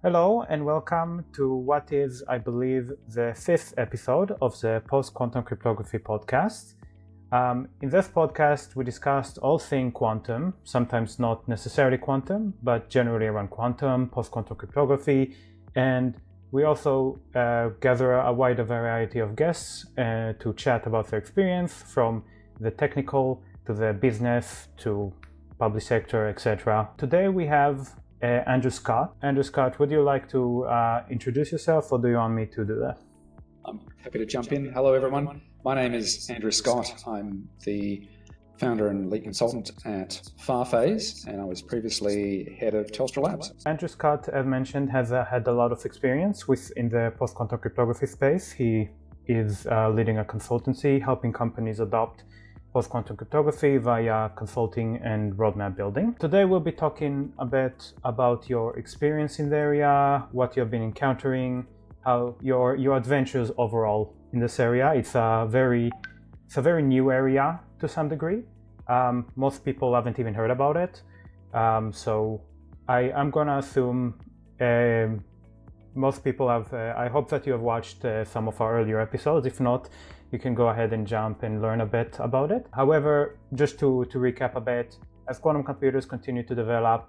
Hello and welcome to what is, I believe, the 5th episode of the Post-Quantum Cryptography Podcast. In this podcast, we discussed all things quantum, sometimes not necessarily quantum, but generally around quantum, post-quantum cryptography, and we also gather a wider variety of guests to chat about their experience from the technical to the business to public sector, etc. Today we have Andrew Scott. Andrew Scott, would you like to introduce yourself, or do you want me to do that? I'm happy to jump in. Hello, everyone. My name is Andrew Scott. I'm the founder and lead consultant at Farphase, and I was previously head of Telstra Labs. Andrew Scott, as mentioned, has had a lot of experience in the post-quantum cryptography space. He is leading a consultancy, helping companies adopt post-quantum cryptography via consulting and roadmap building. Today we'll be talking a bit about your experience in the area, what you've been encountering, how your adventures overall in this area. It's a very new area to some degree. Most people haven't even heard about it. So I'm gonna assume most people have. I hope that you have watched some of our earlier episodes. If not, you can go ahead and jump and learn a bit about it. However, just to recap a bit, as quantum computers continue to develop,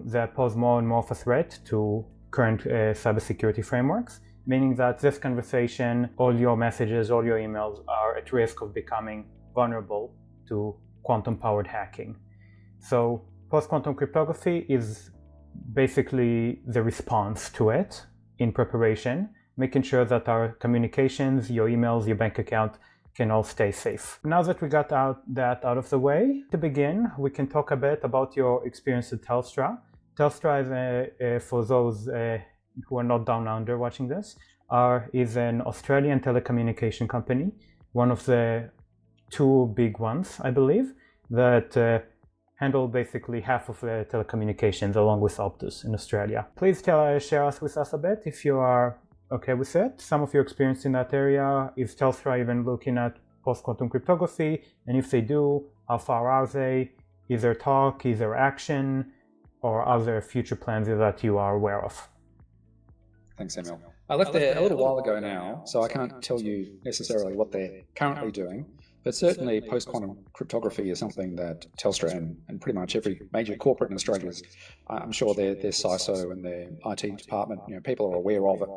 they pose more and more of a threat to current cybersecurity frameworks, meaning that this conversation, all your messages, all your emails are at risk of becoming vulnerable to quantum-powered hacking. So post-quantum cryptography is basically the response to it in preparation, making sure that our communications, your emails, your bank account can all stay safe. Now that we got that out of the way, to begin, we can talk a bit about your experience at Telstra. Telstra, for those who are not down under watching this, is an Australian telecommunication company, one of the two big ones, I believe, that handle basically half of the telecommunications along with Optus in Australia. Please share with us a bit if you are okay with it, some of your experience in that area. Is Telstra even looking at post-quantum cryptography? And if they do, how far are they? Is there talk, is there action, or are there future plans that you are aware of? Thanks, Samuel. I left there a little while ago now, so I can't tell you necessarily what they're currently doing, but certainly post-quantum cryptography is something that Telstra and pretty much every major corporate in Australia is, I'm sure their CISO and their IT department, people are aware of it.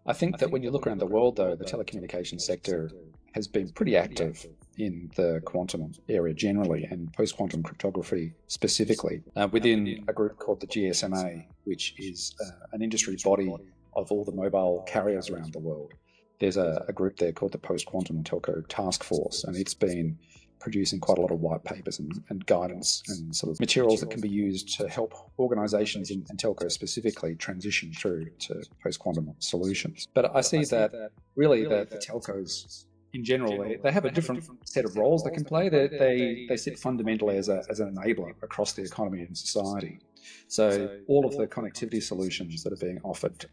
I think that when you look around the world, though, the telecommunications sector has been pretty active in the quantum area generally, and post-quantum cryptography specifically, within a group called the GSMA, which is an industry body of all the mobile carriers around the world. There's a group there called the Post-Quantum Telco Task Force, and it's been producing quite a lot of white papers and guidance and sort of materials that can be used to help organizations and telcos specifically transition through to post-quantum solutions. But I see that really the telcos in general, they have a different set of roles they can play. They sit fundamentally as an enabler across the economy and society. So all of the connectivity solutions that are being offered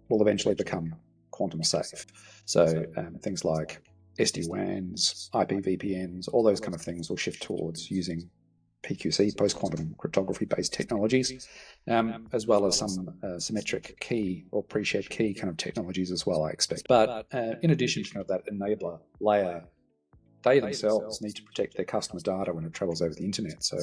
will eventually become quantum safe. So things like SD-WANs, IPVPNs, all those kind of things will shift towards using PQC, post-quantum cryptography-based technologies, as well as some symmetric key or pre-shared key kind of technologies as well, I expect. But in addition to that enabler layer, they themselves need to protect their customers' data when it travels over the internet. So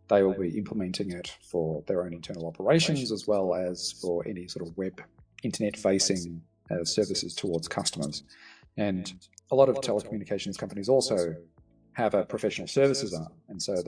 they will be implementing it for their own internal operations, as well as for any sort of web internet-facing services towards customers. And a lot of telecommunications companies also have a professional services arm, and so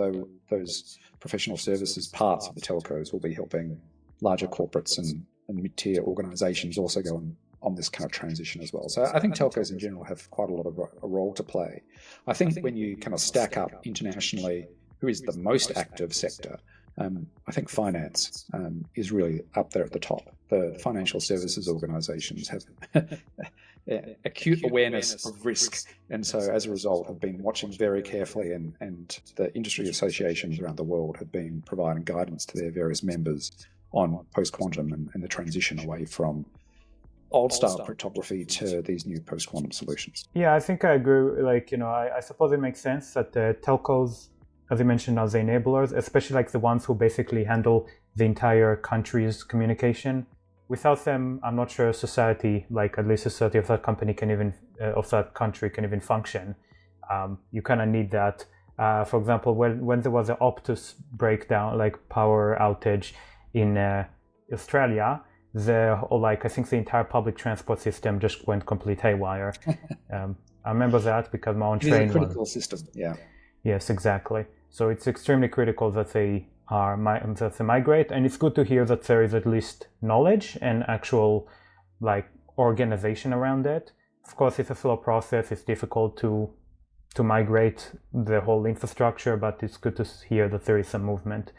those professional services parts of the telcos will be helping larger corporates and mid-tier organizations also go on this kind of transition as well. So I think telcos in general have quite a lot of a role to play. I think when you kind of stack up internationally who is the most active sector, I think finance is really up there at the top. The financial services organizations have acute awareness of risk, and so as a result have been watching very carefully, and the industry associations around the world have been providing guidance to their various members on post-quantum and the transition away from old-style cryptography to these new post-quantum solutions. Yeah, I think I agree. I suppose it makes sense that the telcos, as you mentioned, are the enablers, especially like the ones who basically handle the entire country's communication. Without them, I'm not sure society, like at least society of that company can even, of that country can even function. You kind of need that. For example, when there was an Optus breakdown, like power outage in Australia, I think the entire public transport system just went complete haywire. I remember that because my own train was a critical system. Yeah. Yes, exactly. So it's extremely critical that they migrate, and it's good to hear that there is at least knowledge and actual like organization around it. Of course, it's a slow process. It's difficult to migrate the whole infrastructure, but it's good to hear that there is some movement.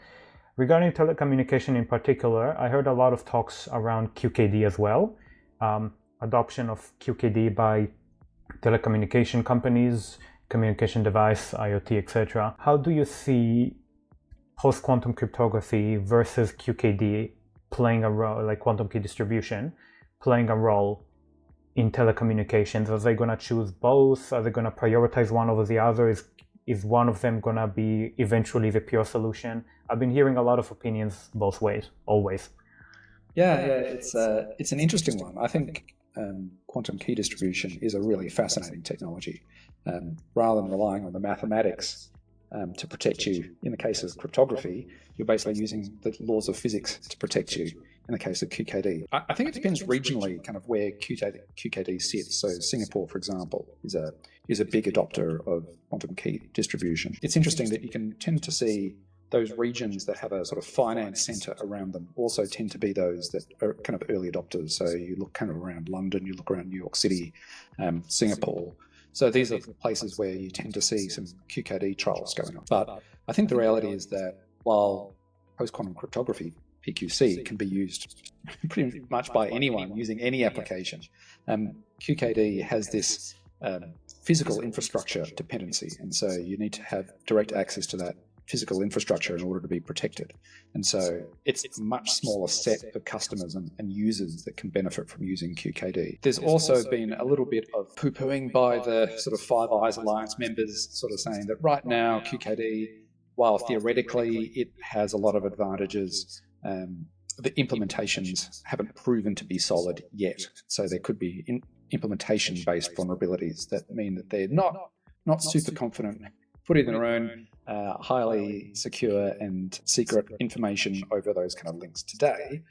Regarding telecommunication in particular, I heard a lot of talks around QKD as well, adoption of QKD by telecommunication companies, communication device, IoT, etc. How do you see post-quantum cryptography versus QKD playing a role, like quantum key distribution, playing a role in telecommunications? Are they going to choose both? Are they going to prioritize one over the other? Is one of them going to be eventually the pure solution? I've been hearing a lot of opinions both ways, always. Yeah, it's an interesting one. I think quantum key distribution is a really fascinating technology. Rather than relying on the mathematics to protect you, in the case of cryptography, you're basically using the laws of physics to protect you in the case of QKD. I think it depends regionally kind of where QKD sits. So Singapore, for example, is a big adopter of quantum key distribution. It's interesting that you can tend to see those regions that have a sort of finance center around them also tend to be those that are kind of early adopters. So you look kind of around London, you look around New York City, Singapore. So these are places where you tend to see some QKD trials going on. But I think the reality is that while post-quantum cryptography, PQC, can be used pretty much by anyone using any application, QKD has this physical infrastructure dependency. And so you need to have direct access to that physical infrastructure in order to be protected. And so it's a much smaller set of customers and users that can benefit from using QKD. There's also been a little bit of poo-pooing by the sort of Five Eyes Alliance members, sort of saying that right now QKD, while theoretically it has a lot of advantages, the implementations haven't proven to be solid yet. So there could be implementation-based vulnerabilities that mean that they're not super confident putting their own highly secure and secret information over those kind of links today.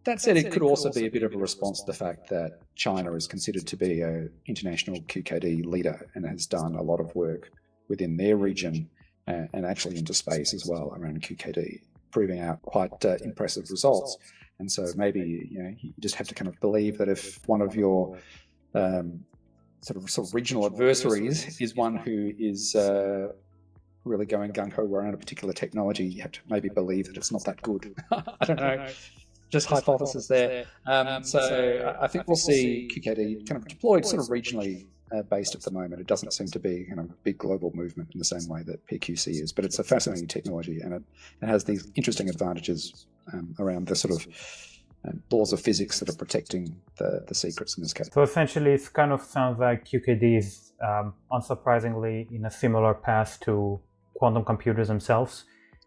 That said, it could also be a bit of a response to the fact that China is considered to be an international QKD leader and has done a lot of work within their region and actually into space as well around QKD, proving out quite impressive results. And so maybe you just have to kind of believe that if one of your sort of regional adversaries is one who is really going gung-ho around a particular technology, you have to maybe believe that it's not that good. I don't know. Just hypothesis there. So I think we'll see QKD kind of deployed sort of regionally based at the moment. It doesn't seem to be kind of a big global movement in the same way that PQC is, but it's a fascinating technology and it has these interesting advantages around the sort of laws of physics that are protecting the secrets in this case. So essentially, it kind of sounds like QKD is unsurprisingly in a similar path to quantum computers themselves.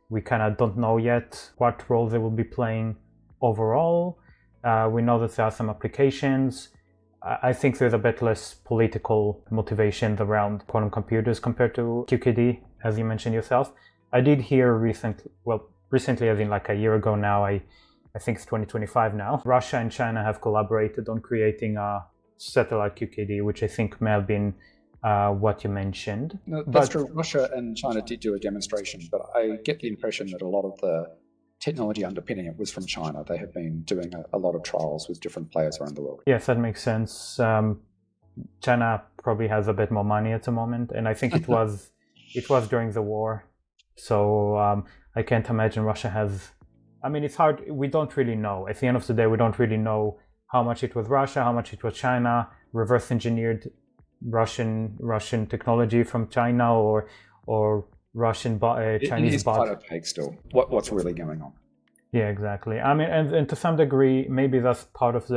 We kind of don't know yet what role they will be playing overall. We know that there are some applications. I think there's a bit less political motivations around quantum computers compared to QKD, as you mentioned yourself. I did hear recently, as in like a year ago now, I think it's 2025 now, Russia and China have collaborated on creating a satellite QKD, which I think may have been what you mentioned. No, that's true. Russia and China did do a demonstration, but I get the impression that a lot of the technology underpinning it was from China. They have been doing a lot of trials with different players around the world. Yes, that makes sense. China probably has a bit more money at the moment, and I think it was during the war. So I can't imagine Russia has. I mean, it's hard. We don't really know. At the end of the day, we don't really know how much it was Russia, how much it was China, reverse engineered Russian technology from China, or Russian Chinese it is quite opaque still. What's really going on? Yeah, exactly. I mean, and to some degree, maybe that's part of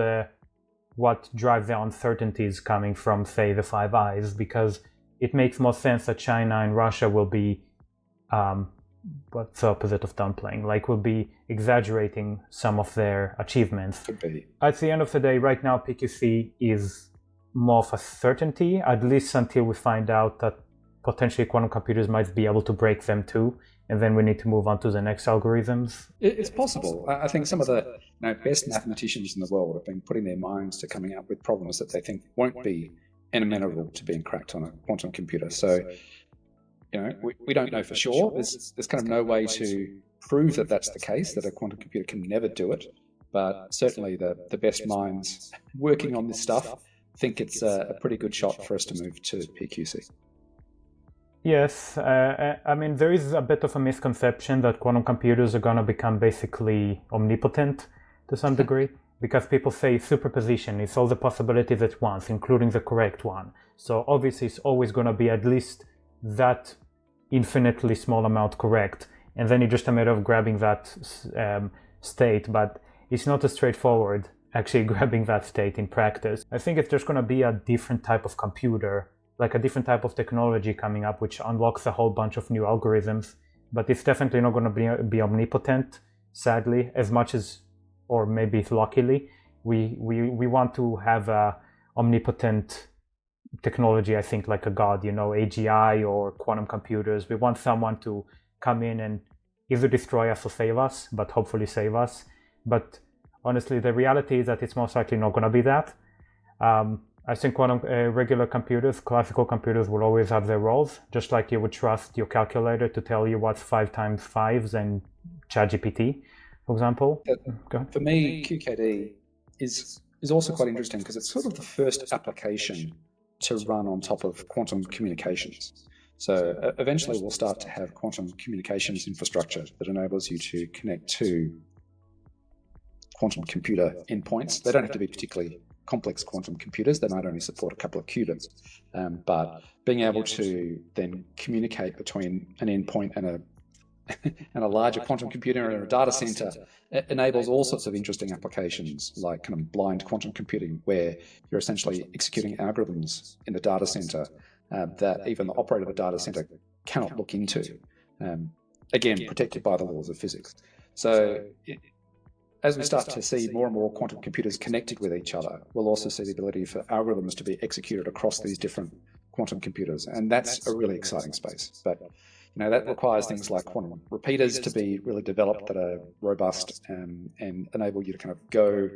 what drives the uncertainties coming from, say, the Five Eyes, because it makes more sense that China and Russia will be what's the opposite of downplaying? Like we'll be exaggerating some of their achievements. Could be. At the end of the day, right now, PQC is more of a certainty, at least until we find out that potentially quantum computers might be able to break them too. And then we need to move on to the next algorithms. It's possible. I think some of the best mathematicians in the world have been putting their minds to coming up with problems that they think won't be amenable to being cracked on a quantum computer. So, we don't know for sure. There's kind of no way to prove that that's the case, that a quantum computer can never do it. But certainly the best minds working on this stuff think it's a pretty good shot for us to move to PQC. Yes, there is a bit of a misconception that quantum computers are going to become basically omnipotent to some degree, because people say superposition is all the possibilities at once, including the correct one. So obviously it's always going to be at least that infinitely small amount correct, and then it's just a matter of grabbing that state, but it's not as straightforward actually grabbing that state in practice. I think it's just going to be a different type of computer, like a different type of technology coming up, which unlocks a whole bunch of new algorithms, but it's definitely not going to be omnipotent, sadly, as much as, or maybe luckily, we want to have a omnipotent technology, I think, like a god, AGI or quantum computers. We want someone to come in and either destroy us or save us, but hopefully save us. But honestly, the reality is that it's most likely not going to be that. I think regular computers, classical computers, will always have their roles, just like you would trust your calculator to tell you what's 5 times 5 and ChatGPT, for example. For me, QKD is also quite interesting because it's sort of the first application to run on top of quantum communications. So eventually we'll start to have quantum communications infrastructure that enables you to connect to quantum computer endpoints. They don't have to be particularly complex quantum computers. They might only support a couple of qubits. But being able to then communicate between an endpoint and a larger quantum computer and a data center enables all sorts of interesting applications, like kind of blind quantum computing, where you're essentially executing algorithms in the data center that even the operator of the data center cannot look into, again, protected by the laws of physics. So as we start to see more and more quantum computers connected with each other, we'll also see the ability for algorithms to be executed across these different quantum computers. And that's a really exciting space. But that requires things like quantum repeaters to be really developed that are robust and enable you to kind of go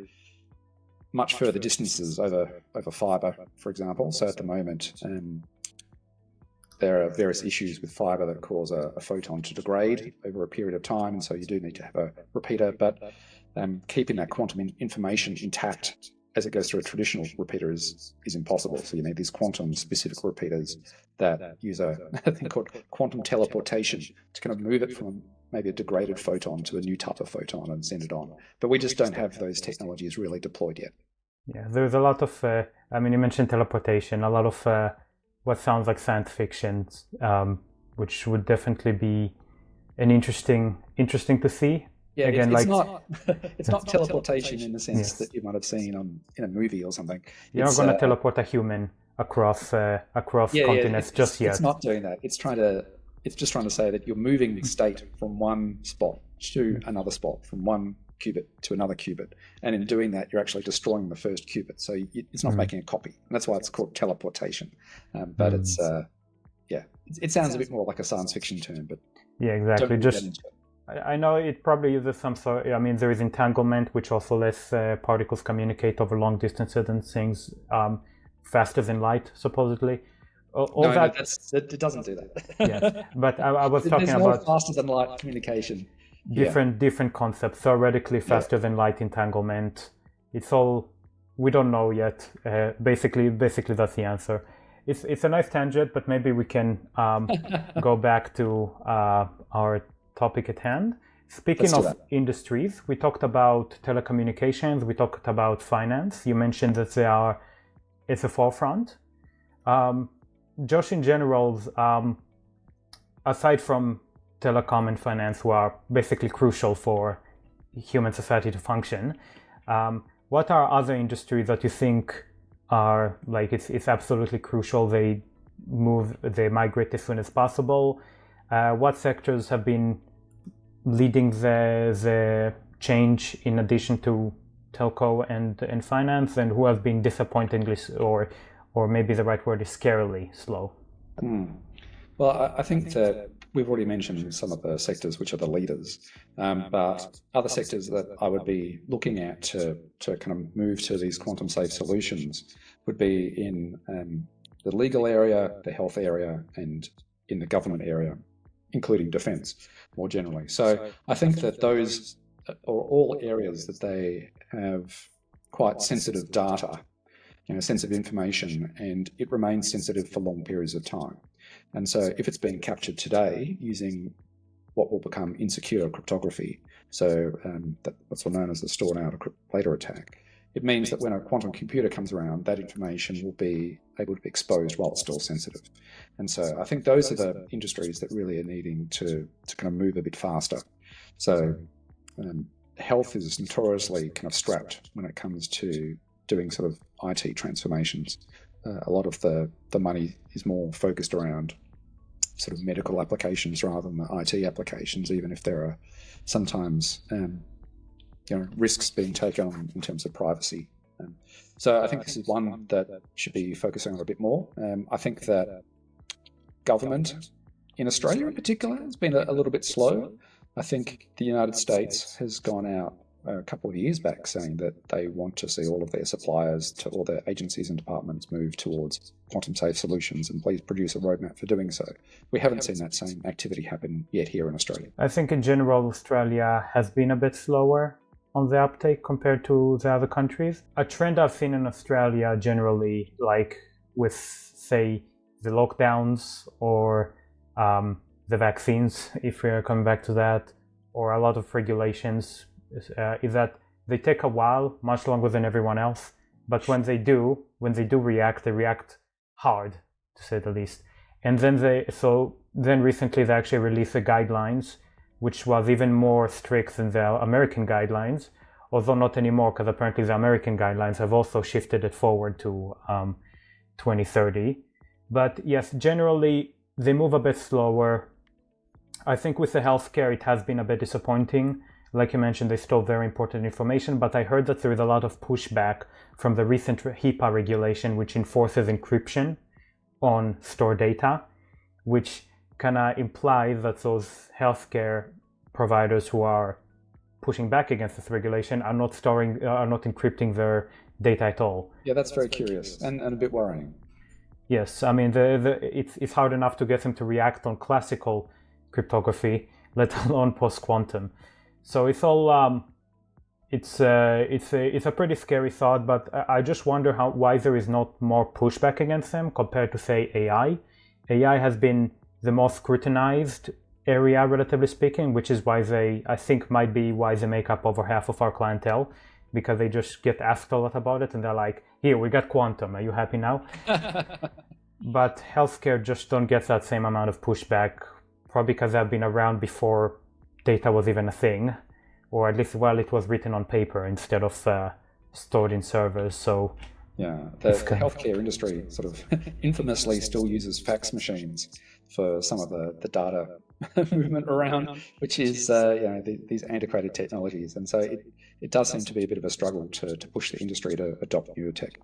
much further distances over fiber, for example. So at the moment, there are various issues with fiber that cause a photon to degrade over a period of time, and so you do need to have a repeater, but keeping that quantum information intact as it goes through a traditional repeater is impossible. So you need these quantum specific repeaters that use a thing called quantum teleportation to kind of move it from maybe a degraded photon to a new type of photon and send it on. But we just don't have those technologies really deployed yet. Yeah, there's a lot of, you mentioned teleportation, a lot of what sounds like science fiction, which would definitely be an interesting to see. Yeah, again, it's not teleportation in the sense that you might have seen in a movie or something. You're not going to teleport a human across continents just yet. It's not doing that. It's just trying to say that you're moving state from one spot to another spot, from one qubit to another qubit, and in doing that, you're actually destroying the first qubit. So it's not making a copy, and that's why it's called teleportation. But it sounds a bit more like a science fiction term, but yeah, exactly. I know it probably uses some sort. There is entanglement, which also lets particles communicate over long distances and things faster than light, supposedly. It doesn't do that. Yes, but I was talking about faster than light communication. Different concepts. Theoretically, faster than light entanglement. It's all we don't know yet. Basically, that's the answer. It's a nice tangent, but maybe we can go back to our topic at hand. Speaking of industries, we talked about telecommunications, we talked about finance. You mentioned that it's a forefront. Josh, in general, aside from telecom and finance, who are basically crucial for human society to function, what are other industries that you think are like it's absolutely crucial they migrate as soon as possible? What sectors have been leading the change in addition to telco and finance, and who have been disappointingly, or maybe the right word is scarily slow? Well, I think that we've already mentioned some of the sectors which are the leaders, but other sectors that I would be looking at to kind of move to these quantum safe solutions would be in the legal area, the health area, and in the government area, including defence more generally. So I think that those are all areas that they have quite sensitive data, sensitive information, and it remains sensitive for long periods of time. And so if it's being captured today using what will become insecure cryptography, so what's known as the stored out later attack, it means that when a quantum computer comes around, that information will be able to be exposed while it's still sensitive. And so I think those are the industries that really are needing to kind of move a bit faster. So health is notoriously kind of strapped when it comes to doing sort of IT transformations. A lot of the money is more focused around sort of medical applications rather than the IT applications, even if there are sometimes risks being taken on in terms of privacy. So I think this is one that should be focusing on a bit more. I think that government in Australia in particular has been a little bit slow. I think the United States has gone out a couple of years back saying that they want to see all of their suppliers to all their agencies and departments move towards quantum safe solutions, and please produce a roadmap for doing so. We haven't seen that same activity happen yet here in Australia. I think in general Australia has been a bit slower on the uptake compared to the other countries. A trend I've seen in Australia generally, like with, say, the lockdowns or the vaccines, if we're coming back to that, or a lot of regulations, is that they take a while, much longer than everyone else. But when they do react, they react hard, to say the least. And then recently they actually released the guidelines, which was even more strict than the American guidelines, although not anymore, because apparently the American guidelines have also shifted it forward to 2030. But yes, generally they move a bit slower. I think with the healthcare it has been a bit disappointing. Like you mentioned, they stole very important information, but I heard that there is a lot of pushback from the recent HIPAA regulation, which enforces encryption on stored data, which kind of implies that those healthcare providers who are pushing back against this regulation are not encrypting their data at all. Yeah, that's very curious and a bit worrying. Yes, I mean it's hard enough to get them to react on classical cryptography, let alone post-quantum. So it's all it's a pretty scary thought, but I just wonder why there is not more pushback against them compared to, say, AI. AI has been the most scrutinized area, relatively speaking, which is why they make up over half of our clientele, because they just get asked a lot about it and they're like, here, we got quantum, are you happy now? But healthcare just don't get that same amount of pushback, probably because they've been around before data was even a thing, or at least while it was written on paper instead of stored in servers. So yeah, the healthcare industry sort of infamously still uses fax machines for some of the data movement around, which is these antiquated technologies. And so it does seem to be a bit of a struggle to push the industry to adopt newer tech.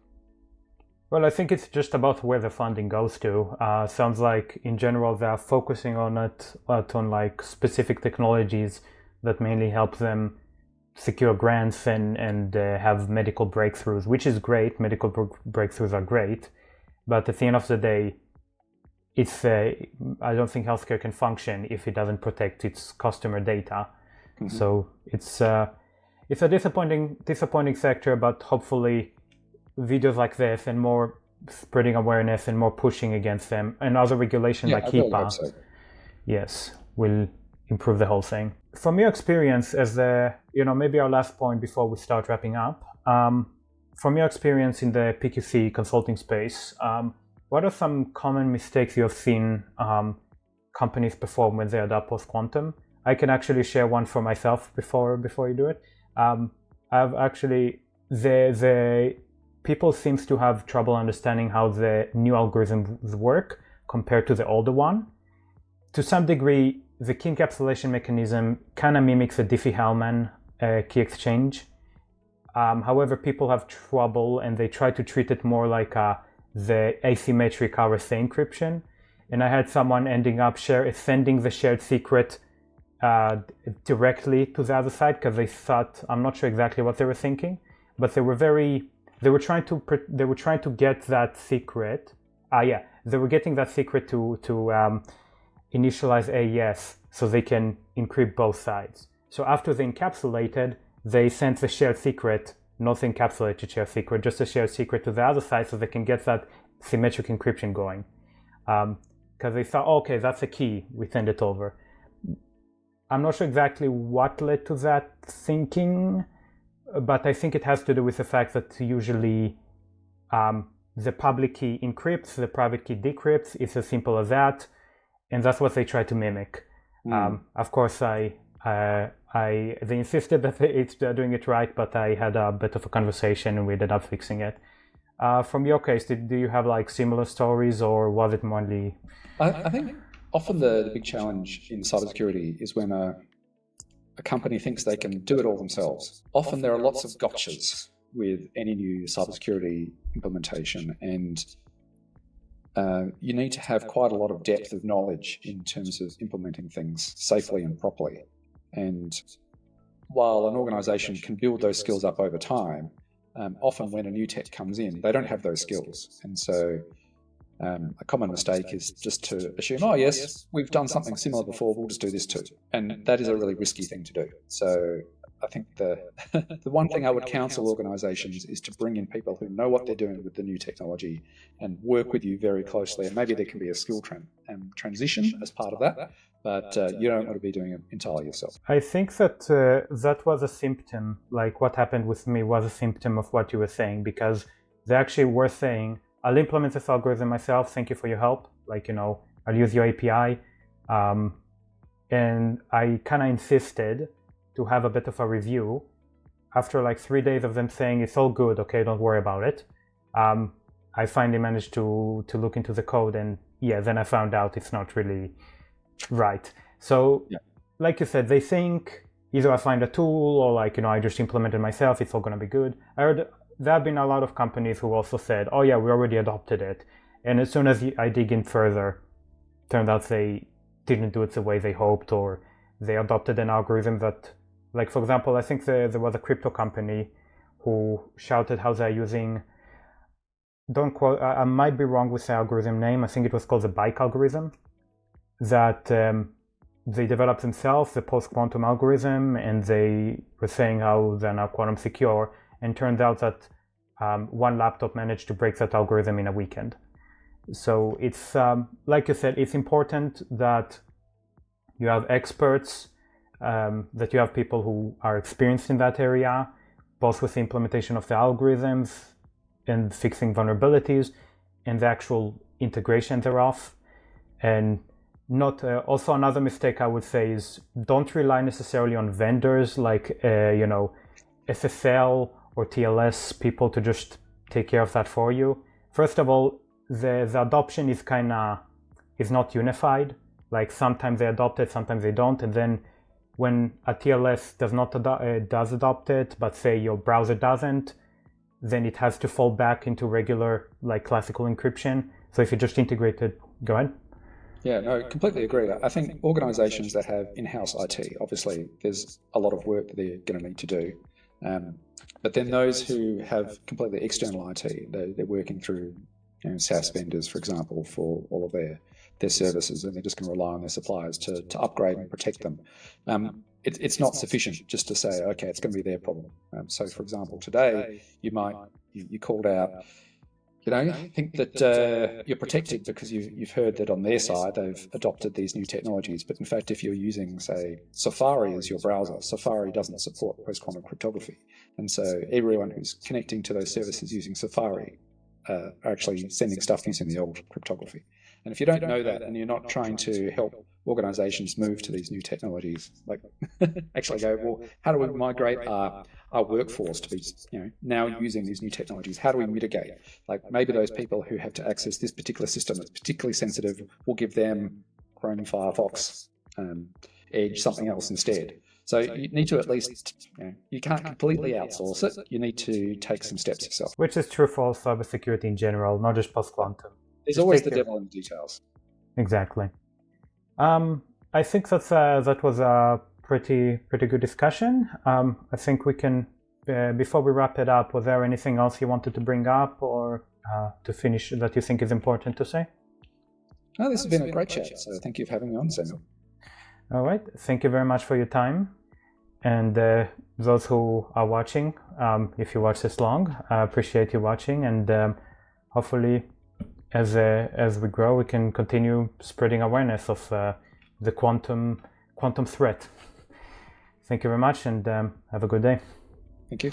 Well, I think it's just about where the funding goes to. Sounds like in general they're focusing on like specific technologies that mainly help them secure grants and have medical breakthroughs, which is great. Medical breakthroughs are great, but at the end of the day, I don't think healthcare can function if it doesn't protect its customer data. Mm-hmm. So it's a disappointing sector, but hopefully videos like this and more spreading awareness and more pushing against them and other regulations like HIPAA, yes, will improve the whole thing. From your experience as maybe our last point before we start wrapping up, from your experience in the PQC consulting space, what are some common mistakes you have seen companies perform when they adopt post-quantum? I can actually share one for myself before you do it. I've actually the people seems to have trouble understanding how the new algorithms work compared to the older one. to some degree, the key encapsulation mechanism kind of mimics a Diffie-Hellman key exchange. However, people have trouble and they try to treat it more like the asymmetric RSA encryption. And I had someone ending up sending the shared secret directly to the other side because they thought, I'm not sure exactly what they were thinking, but they were trying to get that secret. They were getting that secret to initialize AES so they can encrypt both sides. So after they encapsulated, they sent the shared secret, not the encapsulated shared secret, just a shared secret to the other side so they can get that symmetric encryption going. Because they thought, okay, that's a key, we send it over. I'm not sure exactly what led to that thinking, but I think it has to do with the fact that usually the public key encrypts, the private key decrypts. It's as simple as that, and that's what they try to mimic. Of course, they insisted that they're doing it right, but I had a bit of a conversation and we ended up fixing it. From your case, do you have like similar stories, or was it mainly? I think often the big challenge in cybersecurity is when a company thinks they can do it all themselves. Often there are lots of gotchas with any new cybersecurity implementation, and you need to have quite a lot of depth of knowledge in terms of implementing things safely and properly. And while an organization can build those skills up over time, often when a new tech comes in, they don't have those skills. And so a common mistake is just to assume, oh yes, we've done something similar before, we'll just do this too. And that is a really risky thing to do. So I think the one thing I would counsel organizations is to bring in people who know what they're doing with the new technology and work with you very closely. And maybe there can be a skill transition as part of that, but you don't want to be doing it entirely yourself. I think that that was a symptom, like what happened with me was a symptom of what you were saying, because they actually were saying, I'll implement this algorithm myself, thank you for your help, like, I'll use your API. And I kind of insisted to have a bit of a review. After like 3 days of them saying, it's all good, okay, don't worry about it. I finally managed to look into the code, and then I found out it's not really right. So, like you said, they think either I find a tool or like, I just implemented myself, it's all gonna be good. I heard there have been a lot of companies who also said, oh yeah, we already adopted it. And as soon as I dig in further, turned out they didn't do it the way they hoped, or they adopted an algorithm that, like, for example, I think there was a crypto company who shouted how they're using, don't quote, I might be wrong with the algorithm name, I think it was called the bike algorithm, that they developed themselves, the post-quantum algorithm, and they were saying how they're now quantum secure, and turned out that one laptop managed to break that algorithm in a weekend. So it's, like you said, it's important that you have experts, that you have people who are experienced in that area, both with the implementation of the algorithms and fixing vulnerabilities and the actual integration thereof. And not also another mistake I would say is don't rely necessarily on vendors like SSL or TLS people to just take care of that for you. First of all, the adoption is not unified. Like sometimes they adopt it, sometimes they don't, and then when a TLS does adopt it, but say your browser doesn't, then it has to fall back into regular, like classical encryption. So if you just integrate it, go ahead. Yeah, no, completely agree. I think organizations that have in-house IT, obviously there's a lot of work that they're going to need to do. But then those who have completely external IT, they're working through SaaS vendors, for example, for all of their services, and they're just going to rely on their suppliers to upgrade and protect them. It's not sufficient just to say, okay, it's going to be their problem. So, for example, today you called out, think that you're protected because you've heard that on their side they've adopted these new technologies. But in fact, if you're using, say, Safari as your browser, Safari doesn't support post-quantum cryptography. And so everyone who's connecting to those services using Safari are actually sending stuff using the old cryptography. And if you don't know that and you're not trying to help organizations move to these new technologies, like actually go, well, how do we migrate our workforce to be now using these new technologies? How do we mitigate? Like maybe those people who have to access this particular system that's particularly sensitive, we'll give them Chrome, Firefox, Edge, something else instead. So you need to at least, you can't completely outsource it. You need to take some steps yourself. Which is true for cybersecurity in general, not just post-quantum. There's always the devil in the details. Exactly. I think that was a pretty good discussion. I think we can, before we wrap it up, was there anything else you wanted to bring up or to finish that you think is important to say? No, this has been a great chat. So thank you for having me on, Samuel. All right. Thank you very much for your time. And those who are watching, if you watch this long, I appreciate you watching. And hopefully, as we grow, we can continue spreading awareness of the quantum threat. Thank you very much, and have a good day. Thank you.